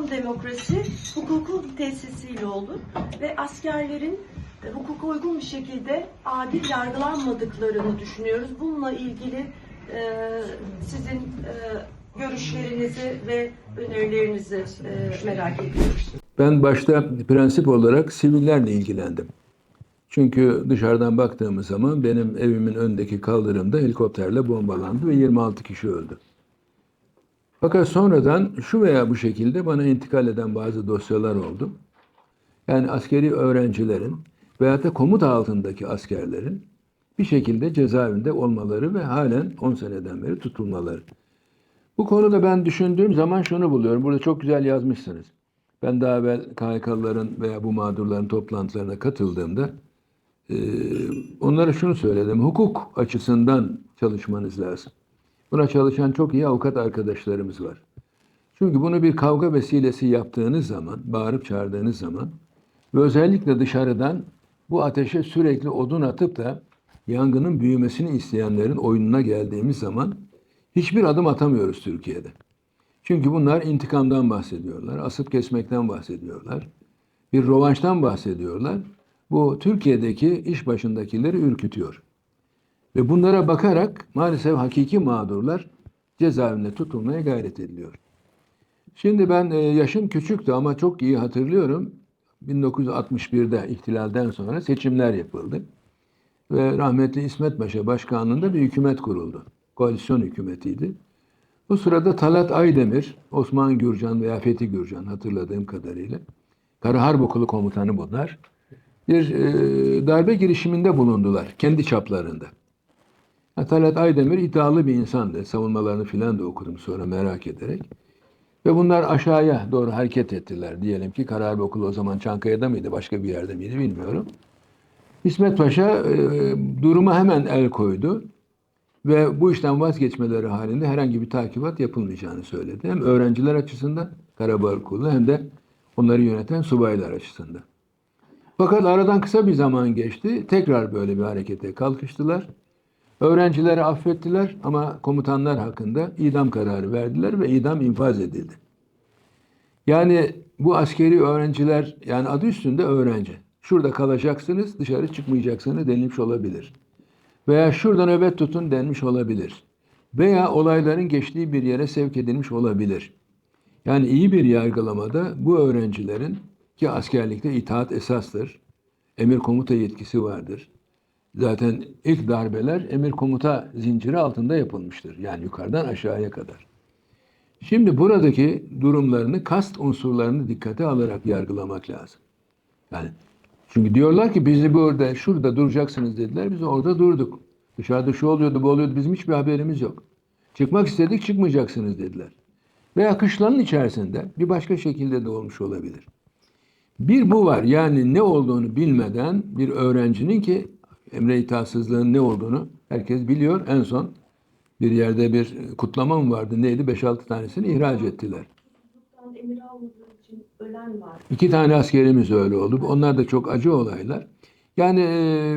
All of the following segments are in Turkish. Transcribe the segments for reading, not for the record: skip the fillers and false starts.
bu demokrasi hukukun tesisiyle olur ve askerlerin hukuka uygun bir şekilde adil yargılanmadıklarını düşünüyoruz. Bununla ilgili sizin görüşlerinizi ve önerilerinizi merak ediyoruz. Ben başta prensip olarak sivillerle ilgilendim. Çünkü dışarıdan baktığımız zaman benim evimin önündeki kaldırımda helikopterle bombalandı ve 26 kişi öldü. Fakat sonradan şu veya bu şekilde bana intikal eden bazı dosyalar oldu. Yani askeri öğrencilerin veyahut da komuta altındaki askerlerin bir şekilde cezaevinde olmaları ve halen 10 seneden beri tutulmaları. Bu konuda ben düşündüğüm zaman şunu buluyorum. Burada çok güzel yazmışsınız. Ben daha evvel KHK'lıların veya bu mağdurların toplantılarına katıldığımda onlara şunu söyledim. Hukuk açısından çalışmanız lazım. Buna çalışan çok iyi avukat arkadaşlarımız var. Çünkü bunu bir kavga vesilesi yaptığınız zaman, bağırıp çağırdığınız zaman ve özellikle dışarıdan bu ateşe sürekli odun atıp da yangının büyümesini isteyenlerin oyununa geldiğimiz zaman hiçbir adım atamıyoruz Türkiye'de. Çünkü bunlar intikamdan bahsediyorlar, asıp kesmekten bahsediyorlar, bir rövanştan bahsediyorlar. Bu Türkiye'deki iş başındakileri ürkütüyor. Ve bunlara bakarak maalesef hakiki mağdurlar cezaevinde tutulmaya gayret ediliyor. Şimdi ben yaşım küçüktü ama çok iyi hatırlıyorum. 1961'de ihtilalden sonra seçimler yapıldı. Ve rahmetli İsmet Paşa başkanlığında bir hükümet kuruldu. Koalisyon hükümetiydi. Bu sırada Talat Aydemir, Osman Gürcan veya Fethi Gürcan hatırladığım kadarıyla, Kara Harp Okulu komutanı bunlar, bir darbe girişiminde bulundular kendi çaplarında. Talat Aydemir iddialı bir insandı. Savunmalarını filan da okudum sonra merak ederek. Ve bunlar aşağıya doğru hareket ettiler. Diyelim ki Kara Harp Okulu o zaman Çankaya'da mıydı, başka bir yerde miydi bilmiyorum. İsmet Paşa duruma hemen el koydu. Ve bu işten vazgeçmeleri halinde herhangi bir takibat yapılmayacağını söyledi. Hem öğrenciler açısından Kara Harp Okulu hem de onları yöneten subaylar açısından. Fakat aradan kısa bir zaman geçti. Tekrar böyle bir harekete kalkıştılar. Öğrencileri affettiler ama komutanlar hakkında idam kararı verdiler ve idam infaz edildi. Yani bu askeri öğrenciler, yani adı üstünde öğrenci. Şurada kalacaksınız, dışarı çıkmayacaksınız denilmiş olabilir. Veya şurada nöbet tutun denmiş olabilir. Veya olayların geçtiği bir yere sevk edilmiş olabilir. Yani iyi bir yargılamada bu öğrencilerin, ki askerlikte itaat esastır, emir komuta yetkisi vardır. Zaten ilk darbeler emir komuta zinciri altında yapılmıştır. Yani yukarıdan aşağıya kadar. Şimdi buradaki durumlarını, kast unsurlarını dikkate alarak yargılamak lazım. Yani çünkü diyorlar ki bizi burada, şurada duracaksınız dediler. Biz orada durduk. Dışarıda şu oluyordu, bu oluyordu. Bizim hiçbir haberimiz yok. Çıkmak istedik, çıkmayacaksınız dediler. Veya kışlanın içerisinde bir başka şekilde de olmuş olabilir. Bir bu var. Yani ne olduğunu bilmeden bir öğrencinin, ki emre itaatsızlığın ne olduğunu herkes biliyor. En son bir yerde bir kutlama mı vardı? Neydi? 5-6 tanesini ihraç ettiler. Emir almadığı için ölen var. 2 tane askerimiz öyle oldu. Onlar da çok acı olaylar. Yani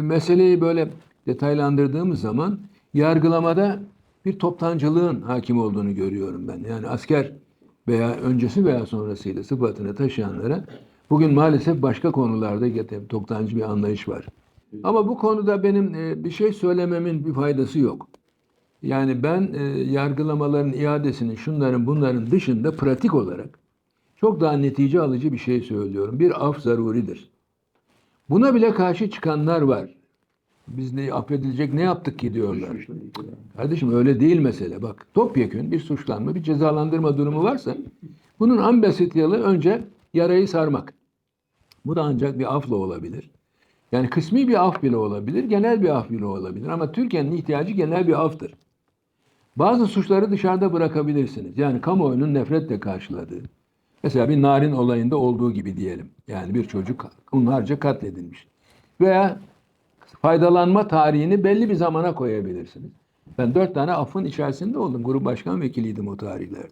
meseleyi böyle detaylandırdığımız zaman yargılamada bir toptancılığın hakim olduğunu görüyorum ben. Yani asker veya öncesi veya sonrasıyla sıfatını taşıyanlara bugün maalesef başka konularda toptancı bir anlayış var. Ama bu konuda benim bir şey söylememin bir faydası yok. Yani ben yargılamaların iadesinin şunların bunların dışında pratik olarak çok daha netice alıcı bir şey söylüyorum. Bir af zaruridir. Buna bile karşı çıkanlar var. Biz ne affedilecek ne yaptık ki diyorlar. Kardeşim öyle değil mesele. Bak topyekün bir suçlanma, bir cezalandırma durumu varsa bunun en basit yolu önce yarayı sarmak. Bu da ancak bir afla olabilir. Yani kısmi bir af bile olabilir, genel bir af bile olabilir. Ama Türkiye'nin ihtiyacı genel bir aftır. Bazı suçları dışarıda bırakabilirsiniz. Yani kamuoyunun nefretle karşıladığı. Mesela bir Narin olayında olduğu gibi diyelim. Yani bir çocuk hunharca katledilmiş. Veya faydalanma tarihini belli bir zamana koyabilirsiniz. Ben 4 tane affın içerisinde oldum. Grup başkan vekiliydim o tarihlerde.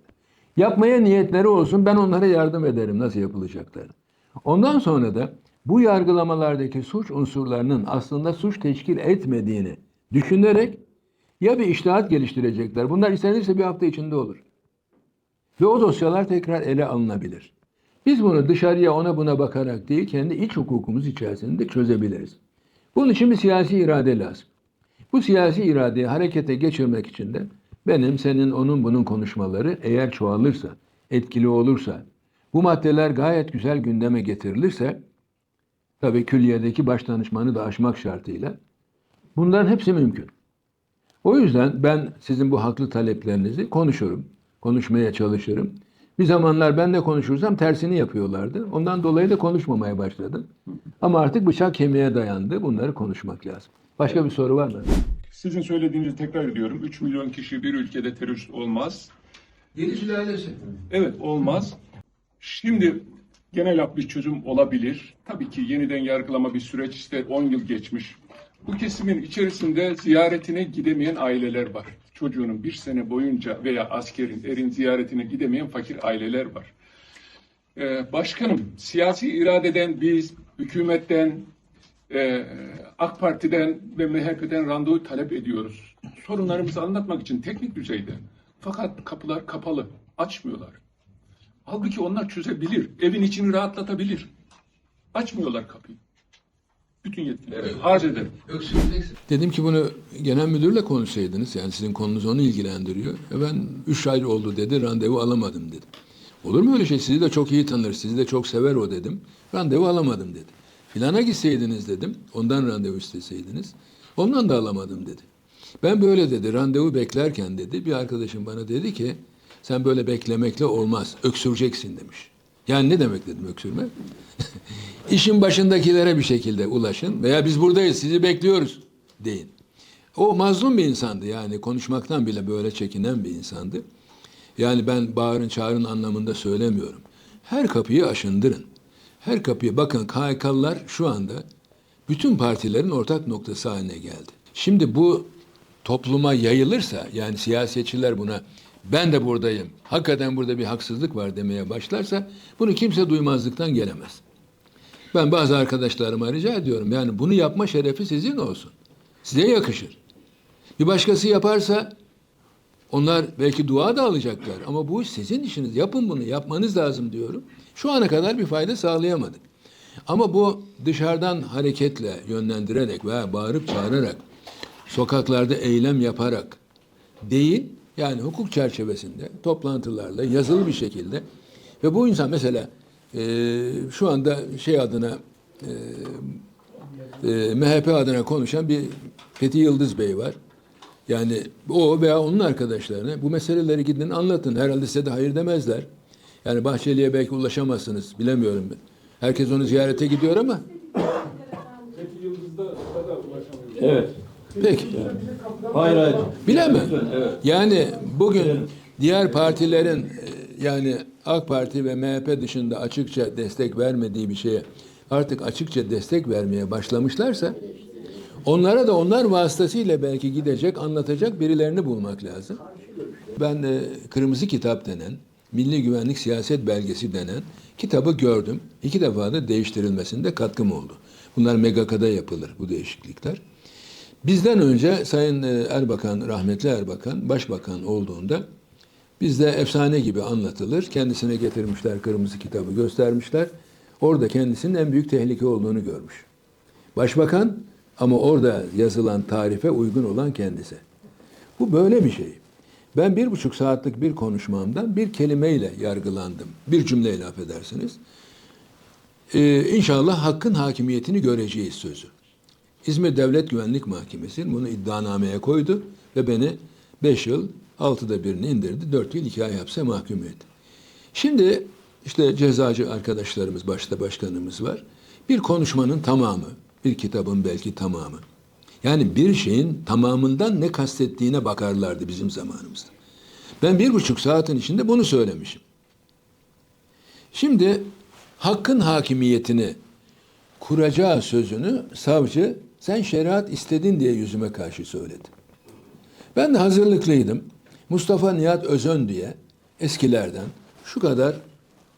Yapmaya niyetleri olsun, ben onlara yardım ederim nasıl yapılacakları. Ondan sonra da bu yargılamalardaki suç unsurlarının aslında suç teşkil etmediğini düşünerek ya bir içtihat geliştirecekler. Bunlar istenirse bir hafta içinde olur. Ve o dosyalar tekrar ele alınabilir. Biz bunu dışarıya ona buna bakarak değil, kendi iç hukukumuz içerisinde çözebiliriz. Bunun için bir siyasi irade lazım. Bu siyasi iradeyi harekete geçirmek için de benim, senin, onun, bunun konuşmaları eğer çoğalırsa, etkili olursa, bu maddeler gayet güzel gündeme getirilirse, tabii külliyedeki baş danışmanı da aşmak şartıyla, bunların hepsi mümkün. O yüzden ben sizin bu haklı taleplerinizi konuşurum, konuşmaya çalışırım. Bir zamanlar ben de konuşursam tersini yapıyorlardı. Ondan dolayı da konuşmamaya başladım. Ama artık bıçak kemiğe dayandı. Bunları konuşmak lazım. Başka bir soru var mı? Sizin söylediğinizi tekrar ediyorum. 3 milyon kişi bir ülkede terörist olmaz. Gelişi ailesi. Evet, olmaz. Şimdi genel af bir çözüm olabilir. Tabii ki yeniden yargılama bir süreç ister. 10 yıl geçmiş. Bu kesimin içerisinde ziyaretine gidemeyen aileler var. Çocuğunun 1 sene boyunca veya askerin, erin ziyaretine gidemeyen fakir aileler var. Başkanım, siyasi iradeden biz, hükümetten, AK Parti'den ve MHP'den randevu talep ediyoruz. Sorunlarımızı anlatmak için teknik düzeyde. Fakat kapılar kapalı, açmıyorlar. Halbuki onlar çözebilir, evin içini rahatlatabilir. Açmıyorlar kapıyı. Bütün yetkileri arz ederim. Dedim ki bunu genel müdürle konuşsaydınız, yani sizin konunuz onu ilgilendiriyor. Ben 3 ay oldu dedi, randevu alamadım dedim. Olur mu öyle şey? Sizi de çok iyi tanır, sizi de çok sever o dedim. Randevu alamadım dedi. Filana gitseydiniz dedim, ondan randevu isteseydiniz. Ondan da alamadım dedi. Ben böyle dedi, randevu beklerken dedi, bir arkadaşım bana dedi ki, sen böyle beklemekle olmaz, öksüreceksin demiş. Yani ne demek dedim öksürme? İşin başındakilere bir şekilde ulaşın veya biz buradayız, sizi bekliyoruz deyin. O mazlum bir insandı, yani konuşmaktan bile böyle çekinen bir insandı. Yani ben bağırın çağırın anlamında söylemiyorum. Her kapıyı aşındırın. Her kapıyı, bakın KHK'lılar şu anda bütün partilerin ortak noktası haline geldi. Şimdi bu topluma yayılırsa, yani siyasetçiler buna ben de buradayım, hakikaten burada bir haksızlık var demeye başlarsa bunu kimse duymazlıktan gelemez. Ben bazı arkadaşlarıma rica ediyorum, yani bunu yapma şerefi sizin olsun. Size yakışır. Bir başkası yaparsa onlar belki dua da alacaklar ama bu iş sizin işiniz. Yapın bunu, yapmanız lazım diyorum. Şu ana kadar bir fayda sağlayamadık. Ama bu dışarıdan hareketle yönlendirerek veya bağırıp çağırarak, sokaklarda eylem yaparak değil, yani hukuk çerçevesinde, toplantılarla, yazılı bir şekilde ve bu insan mesela şu anda şey adına MHP adına konuşan bir Fethi Yıldız Bey var. Yani o veya onun arkadaşlarına bu meseleleri gidin anlatın. Herhalde size de hayır demezler. Yani Bahçeli'ye belki ulaşamazsınız. Bilemiyorum ben. Herkes onu ziyarete gidiyor ama. Evet. Peki. Hayır. Bilemem. Evet. Yani bugün diğer partilerin yani AK Parti ve MHP dışında açıkça destek vermediği bir şeye artık açıkça destek vermeye başlamışlarsa onlara da onlar vasıtasıyla belki gidecek, anlatacak birilerini bulmak lazım. Ben Kırmızı Kitap denen, Milli Güvenlik Siyaset Belgesi denen kitabı gördüm. 2 defa da değiştirilmesinde katkım oldu. Bunlar MGK'da yapılır bu değişiklikler. Bizden önce Sayın Erbakan, rahmetli Erbakan, başbakan olduğunda bizde efsane gibi anlatılır. Kendisine getirmişler Kırmızı Kitabı göstermişler. Orada kendisinin en büyük tehlike olduğunu görmüş. Başbakan ama orada yazılan tarife uygun olan kendisi. Bu böyle bir şey. Ben 1,5 saatlik bir konuşmamdan bir kelimeyle yargılandım. Bir cümleyle affedersiniz. İnşallah hakkın hakimiyetini göreceğiz sözü. İzmir Devlet Güvenlik Mahkemesi bunu iddianameye koydu ve beni 5 yıl 6'da 1'ini indirdi. 4 yıl 2 ay hapse mahkum etti. Şimdi işte cezacı arkadaşlarımız, başta başkanımız var. Bir konuşmanın tamamı, bir kitabın belki tamamı. Yani bir şeyin tamamından ne kastettiğine bakarlardı bizim zamanımızda. Ben 1,5 saatin içinde bunu söylemişim. Şimdi hakkın hakimiyetini kuracağı sözünü savcı sen şeriat istedin diye yüzüme karşı söyledi. Ben de hazırlıklıydım. Mustafa Nihat Özön diye eskilerden şu kadar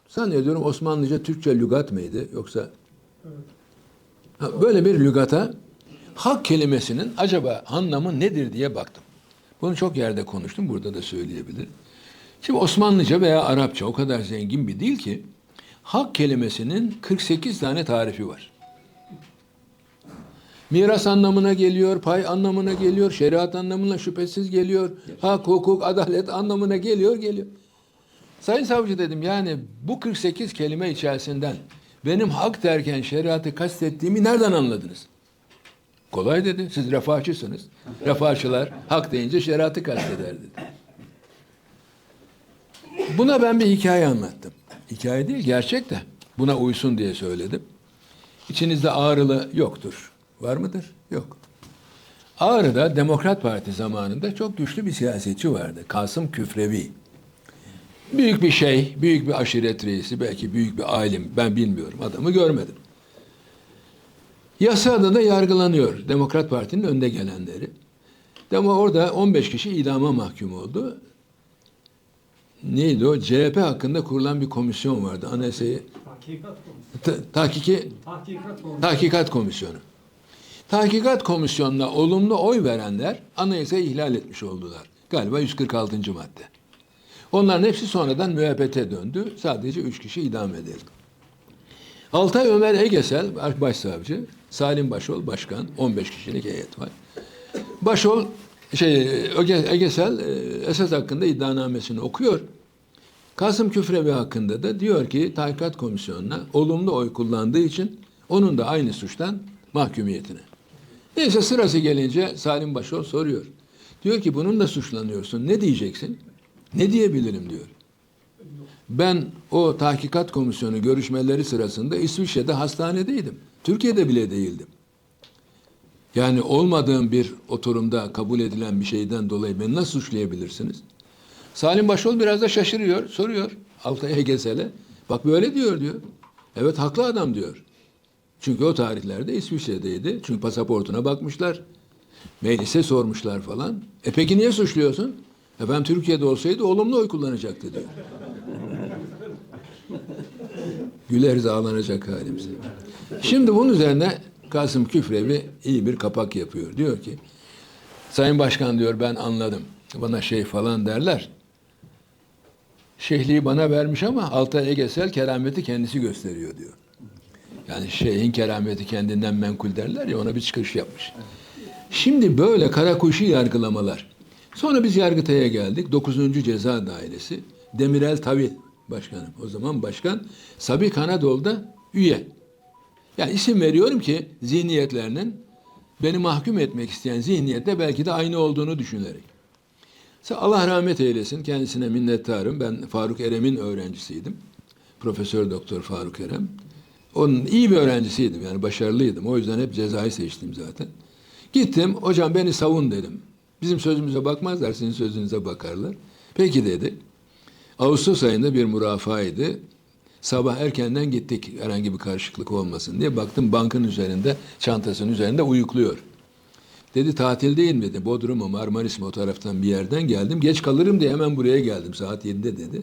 zannediyorum Osmanlıca Türkçe lügat mıydı yoksa böyle bir lügata hak kelimesinin acaba anlamı nedir diye baktım. Bunu çok yerde konuştum. Burada da söyleyebilirim. Şimdi Osmanlıca veya Arapça o kadar zengin bir dil ki Hak kelimesinin 48 tane tarifi var. Miras anlamına geliyor, pay anlamına geliyor, şeriat anlamına şüphesiz geliyor, hak, hukuk, adalet anlamına geliyor. Sayın savcı dedim, yani bu 48 kelime içerisinden benim hak derken şeriatı kastettiğimi nereden anladınız? Kolay dedi, siz refahçısınız. Refahçılar hak deyince şeriatı kasteder dedi. Buna ben bir hikaye anlattım. Hikaye değil, gerçek de. Buna uysun diye söyledim. İçinizde Ağrılı yoktur. Var mıdır? Yok. Ağrı'da Demokrat Parti zamanında çok güçlü bir siyasetçi vardı. Kasım Küfrevi. Büyük bir şey, büyük bir aşiret reisi, belki büyük bir alim. Ben bilmiyorum, adamı görmedim. Yasa adına yargılanıyor Demokrat Parti'nin önde gelenleri. Ama orada 15 kişi idama mahkum oldu. Neydi o? CHP hakkında kurulan bir komisyon vardı. Anayasayı Tahkikat Komisyonu. Tahkikat Komisyonu'na olumlu oy verenler anayasayı ihlal etmiş oldular. Galiba 146. madde. Onların hepsi sonradan müebbete döndü. Sadece 3 kişi idam edildi. Altay Ömer Egesel başsavcı, Salim Başol başkan, 15 kişilik heyet var. Egesel esas hakkında iddianamesini okuyor. Kasım Küfrevi hakkında da diyor ki Tahkikat Komisyonu'na olumlu oy kullandığı için onun da aynı suçtan mahkumiyetine. Neyse sırası gelince Salim Başol soruyor. Diyor ki bununla suçlanıyorsun. Ne diyeceksin? Ne diyebilirim diyor. Ben o Tahkikat Komisyonu görüşmeleri sırasında İsviçre'de hastanedeydim. Türkiye'de bile değildim. Yani olmadığım bir oturumda kabul edilen bir şeyden dolayı beni nasıl suçlayabilirsiniz? Salim Başol biraz da şaşırıyor, soruyor Altay Egesel'e. Bak böyle diyor. Evet haklı adam diyor. Çünkü o tarihlerde İsviçre'deydi. Çünkü pasaportuna bakmışlar. Meclise sormuşlar falan. Peki niye suçluyorsun? Efendim Türkiye'de olsaydı olumlu oy kullanacaktı diyor. Güleriz ağlanacak halimize. Şimdi bunun üzerine Kasım Küfrevi iyi bir kapak yapıyor. Diyor ki Sayın Başkan diyor ben anladım. Bana şey falan derler. Şeyhliği bana vermiş ama Altay Egesel kerameti kendisi gösteriyor diyor. Yani şeyhin kerameti kendinden menkul derler ya ona bir çıkış yapmış. Şimdi böyle kara kuşu yargılamalar. Sonra biz Yargıtay'a geldik. 9. Ceza Dairesi. Demirel Tavil başkanım. O zaman başkan. Sabi Kanadol'da üye. Yani isim veriyorum ki zihniyetlerinin beni mahkum etmek isteyen zihniyette belki de aynı olduğunu düşünerek. Allah rahmet eylesin. Kendisine minnettarım. Ben Faruk Erem'in öğrencisiydim. Profesör Doktor Faruk Erem. Onun iyi bir öğrencisiydim. Yani başarılıydım. O yüzden hep cezayı seçtim zaten. Gittim. Hocam beni savun dedim. Bizim sözümüze bakmazlar. Sizin sözünüze bakarlar. Peki dedi. Ağustos ayında bir mürafaydı. Sabah erkenden gittik. Herhangi bir karışıklık olmasın diye. Baktım bankın üzerinde, çantasının üzerinde uyukluyor. Dedi tatil değil mi dedi. Bodrum mu Marmaris mi o taraftan bir yerden geldim. Geç kalırım diye hemen buraya geldim. Saat 7'de dedi.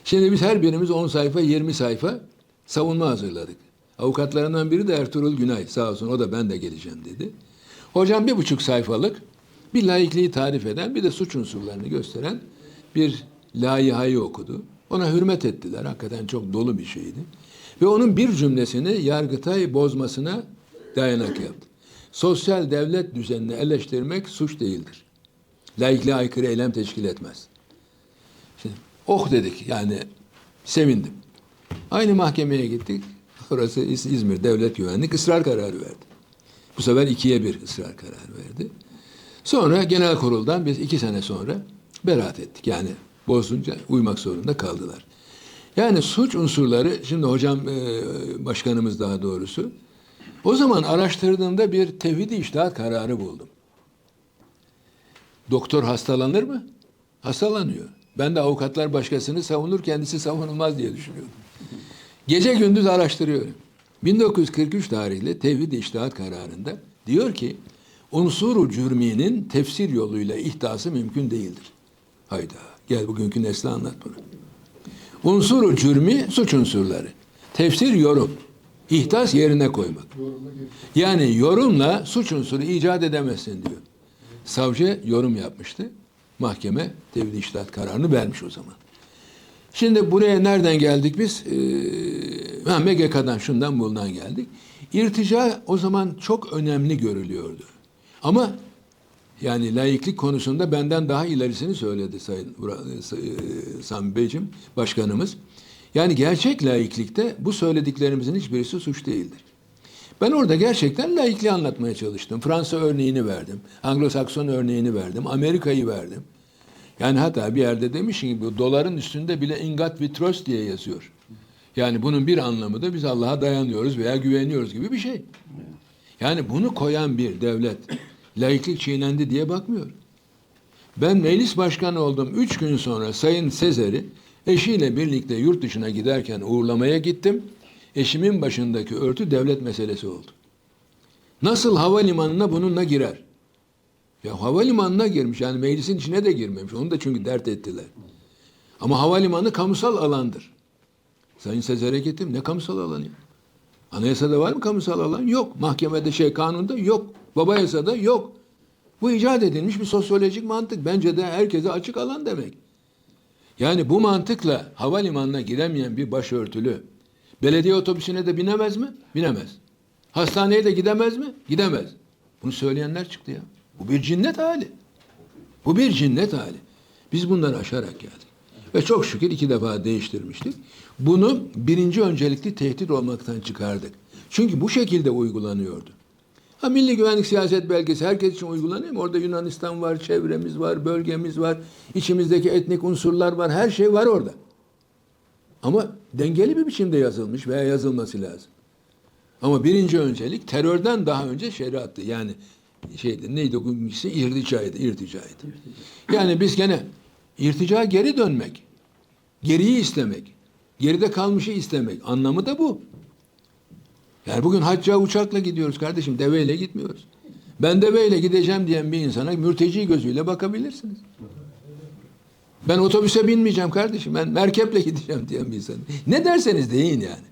Şimdi biz her birimiz 10 sayfa 20 sayfa savunma hazırladık. Avukatlarından biri de Ertuğrul Günay. Sağ olsun o da ben de geleceğim dedi. Hocam 1,5 sayfalık bir laikliği tarif eden bir de suç unsurlarını gösteren bir layihayı okudu. Ona hürmet ettiler. Hakikaten çok dolu bir şeydi. Ve onun bir cümlesini Yargıtay bozmasına dayanak yaptı. Sosyal devlet düzenini eleştirmek suç değildir. Laikliğe aykırı eylem teşkil etmez. Şimdi, oh dedik yani sevindim. Aynı mahkemeye gittik. Orası İzmir Devlet Güvenlik ısrar kararı verdi. Bu sefer 2'ye 1 ısrar kararı verdi. Sonra genel kuruldan biz 2 sene sonra beraat ettik. Yani bozunca uymak zorunda kaldılar. Yani suç unsurları, şimdi hocam başkanımız daha doğrusu, o zaman araştırdığımda bir tevhid-i içtihat kararı buldum. Doktor hastalanır mı? Hastalanıyor. Ben de avukatlar başkasını savunur, kendisi savunulmaz diye düşünüyordum. Gece gündüz araştırıyorum. 1943 tarihli tevhid-i içtihat kararında diyor ki, unsuru cürminin tefsir yoluyla ihdası mümkün değildir. Hayda, gel bugünkü nesle anlat bunu. Unsuru cürmi, suç unsurları. Tefsir yorum. İhtas yerine koymak. Yani yorumla suç unsuru icat edemezsin diyor. Savcı yorum yapmıştı. Mahkeme tevhid-i içtihat kararını vermiş o zaman. Şimdi buraya nereden geldik biz? MGK'dan şundan bundan geldik. İrtica o zaman çok önemli görülüyordu. Ama yani laiklik konusunda benden daha ilerisini söyledi Sayın Sami Beyciğim, başkanımız. Yani gerçek laiklikte bu söylediklerimizin hiçbirisi suç değildir. Ben orada gerçekten laikliği anlatmaya çalıştım. Fransa örneğini verdim. Anglo-Sakson örneğini verdim. Amerika'yı verdim. Yani hatta bir yerde demiş ki bu doların üstünde bile in God we trust diye yazıyor. Yani bunun bir anlamı da biz Allah'a dayanıyoruz veya güveniyoruz gibi bir şey. Yani bunu koyan bir devlet laiklik çiğnendi diye bakmıyor. Ben meclis başkanı oldum. 3 gün sonra Sayın Sezer'i eşiyle birlikte yurt dışına giderken uğurlamaya gittim. Eşimin başındaki örtü devlet meselesi oldu. Nasıl havalimanına bununla girer? Ya havalimanına girmiş, yani meclisin içine de girmemiş. Onu da çünkü dert ettiler. Ama havalimanı kamusal alandır. Sayın Sezer'e gittim. Ne kamusal alanı? Anayasada var mı kamusal alan? Yok. Mahkemede kanunda yok. Baba yasada yok. Bu icat edilmiş bir sosyolojik mantık. Bence de herkese açık alan demek. Yani bu mantıkla havalimanına giremeyen bir başörtülü belediye otobüsüne de binemez mi? Binemez. Hastaneye de gidemez mi? Gidemez. Bunu söyleyenler çıktı ya. Bu bir cinnet hali. Bu bir cinnet hali. Biz bunları aşarak geldik. Ve çok şükür 2 defa değiştirmiştik. Bunu birinci öncelikli tehdit olmaktan çıkardık. Çünkü bu şekilde uygulanıyordu. Ha, Milli Güvenlik Siyaset Belgesi herkes için uygulanıyor mu? Orada Yunanistan var, çevremiz var, bölgemiz var, içimizdeki etnik unsurlar var, her şey var orada. Ama dengeli bir biçimde yazılmış veya yazılması lazım. Ama birinci öncelik terörden daha önce şeriattı. Yani neydi o günküsü? İrticaydı. Yani biz gene irtica geri dönmek, geriyi istemek, geride kalmışı istemek anlamı da bu. Yani bugün hacca uçakla gidiyoruz kardeşim, deveyle gitmiyoruz. Ben deveyle gideceğim diyen bir insana mürteci gözüyle bakabilirsiniz. Ben otobüse binmeyeceğim kardeşim, ben merkeple gideceğim diyen bir insan. Ne derseniz deyin yani.